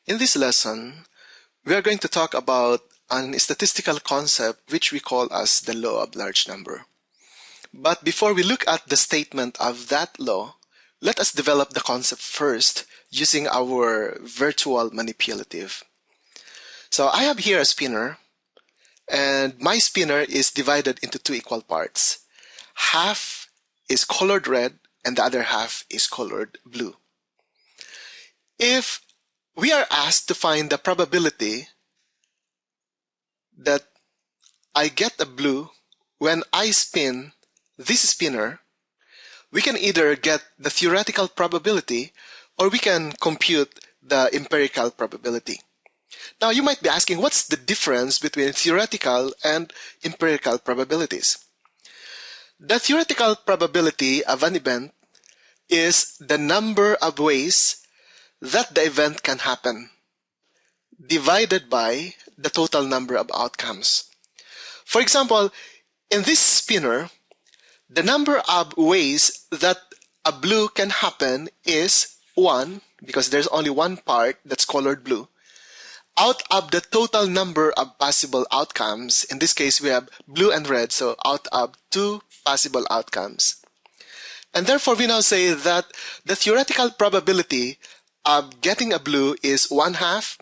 In this lesson, we are going to talk about an statistical concept which we call as the law of large number. But before we look at the statement of that law, let us develop the concept first using our virtual manipulative. So I have here a spinner, and my spinner is divided into two equal parts. Half is colored red and the other half is colored blue. If we are asked to find the probability that I get a blue when I spin this spinner, we can either get the theoretical probability or we can compute the empirical probability. Now you might be asking, what's the difference between theoretical and empirical probabilities? The theoretical probability of an event is the number of ways that the event can happen divided by the total number of outcomes. For example, in this spinner, the number of ways that a blue can happen is 1, because there's only one part that's colored blue, out of the total number of possible outcomes. In this case, we have blue and red, so out of 2 possible outcomes. And therefore, we now say that the theoretical probability of getting a blue is 1/2,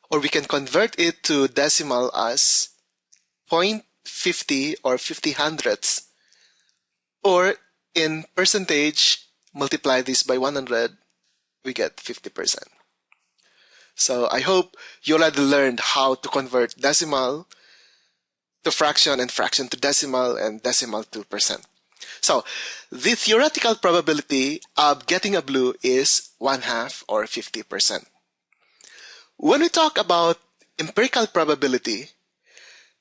or we can convert it to decimal as 0.50 or 50 hundredths, or in percentage, multiply this by 100, we get 50%. So I hope you already learned how to convert decimal to fraction and fraction to decimal and decimal to percent. So the theoretical probability of getting a blue is 1/2 or 50%. When we talk about empirical probability,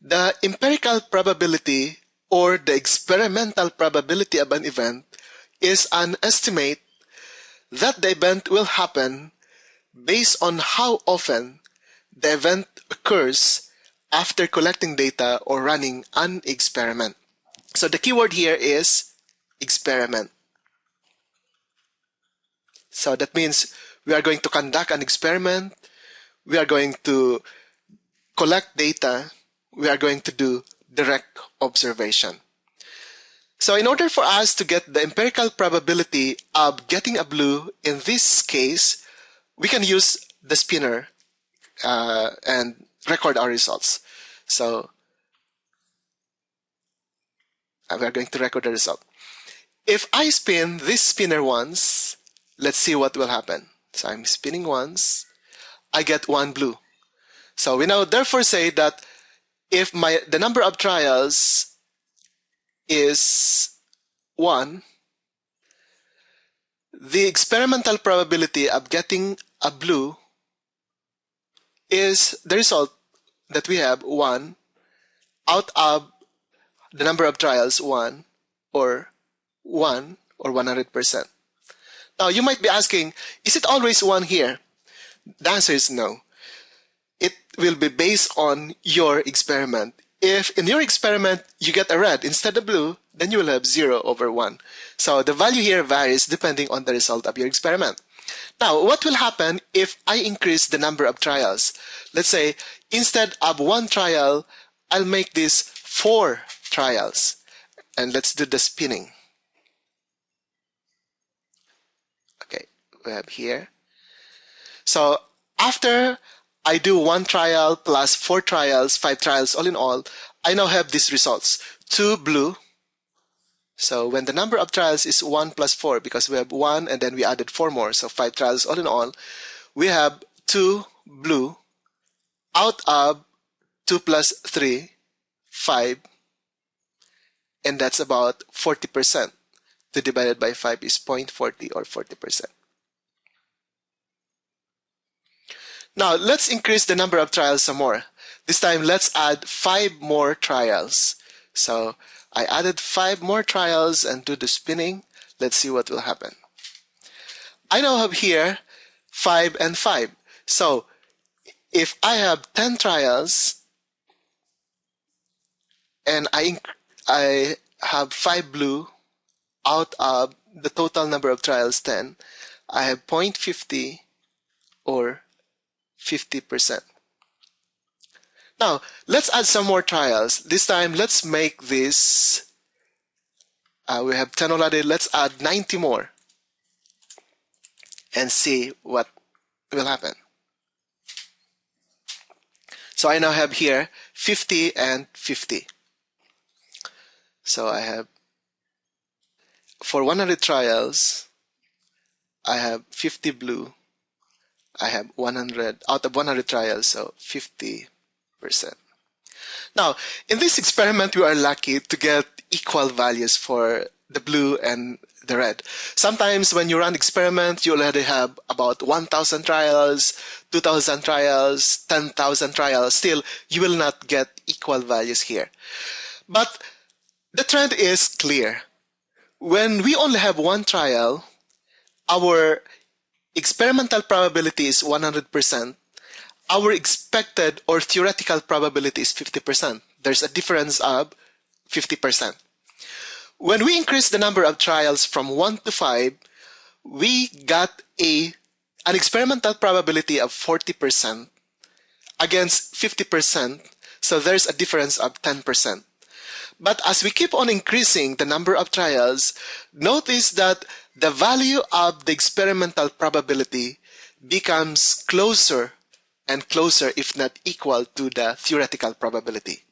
the empirical probability or the experimental probability of an event is an estimate that the event will happen based on how often the event occurs after collecting data or running an experiment. So the keyword here is experiment. So that means we are going to conduct an experiment, we are going to collect data, we are going to do direct observation. So in order for us to get the empirical probability of getting a blue, in this case, we can use the spinner and record our results. So we are going to record the result. If I spin this spinner once, let's see what will happen. So I'm spinning once, I get 1 blue. So we now therefore say that if the number of trials is 1, the experimental probability of getting a blue is the result that we have 1 out of the number of trials 1 or 100%. Now you might be asking, is it always 1 here? The answer is no. It will be based on your experiment. If in your experiment you get a red instead of blue, then you will have 0/1. So the value here varies depending on the result of your experiment. Now, what will happen if I increase the number of trials? Let's say instead of 1 trial, I'll make this 4 trials. And let's do the spinning. Okay, we have here. So after I do 1 trial plus 4 trials, 5 trials, all in all, I now have these results. 2 blue. So when the number of trials is 1 plus 4, because we have 1 and then we added 4 more, so 5 trials all in all, we have 2 blue out of 2 plus 3, 5, and that's about 40%. 2 divided by 5 is 0.40 or 40%. Now, let's increase the number of trials some more. This time, let's add 5 more trials. So, I added 5 more trials and do the spinning. Let's see what will happen. I now have here 5 and 5. So, if I have 10 trials and I have 5 blue out of the total number of trials 10, I have 0.50 or 50%. Now, let's add some more trials. This time, let's make this, we have 10 already, let's add 90 more and see what will happen. So I now have here 50 and 50. So I have, for 100 trials, I have 50 blue. I have 100, out of 100 trials, so 50%. Now, in this experiment, we are lucky to get equal values for the blue and the red. Sometimes when you run experiments, you already have about 1,000 trials, 2,000 trials, 10,000 trials. Still, you will not get equal values here. But the trend is clear. When we only have one trial, our experimental probability is 100%. Our expected or theoretical probability is 50%. There's a difference of 50%. When we increase the number of trials from 1 to 5, we got an experimental probability of 40% against 50%, so there's a difference of 10%. But as we keep on increasing the number of trials, notice that the value of the experimental probability becomes closer and closer, if not equal, to the theoretical probability.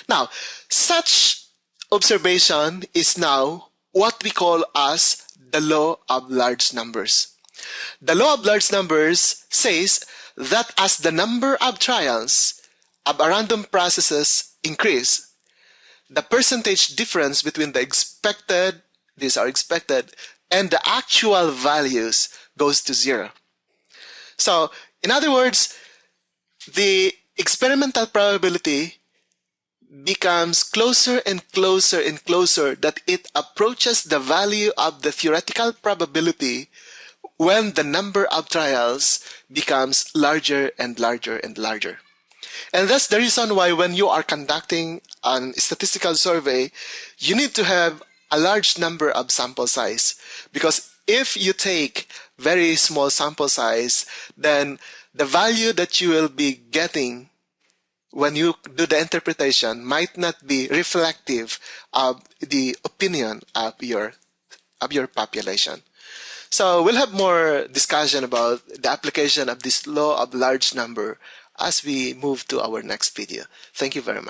Now, such observation is now what we call as the law of large numbers. The law of large numbers says that as the number of trials of a random processes increase, the percentage difference between the expected, these are expected, and the actual values goes to 0. So, in other words, the experimental probability becomes closer and closer and closer that it approaches the value of the theoretical probability when the number of trials becomes larger and larger and larger. And that's the reason why when you are conducting a statistical survey, you need to have a large number of sample size. Because if you take very small sample size, then the value that you will be getting when you do the interpretation might not be reflective of the opinion of your population. So we'll have more discussion about the application of this law of large number as we move to our next video. Thank you very much.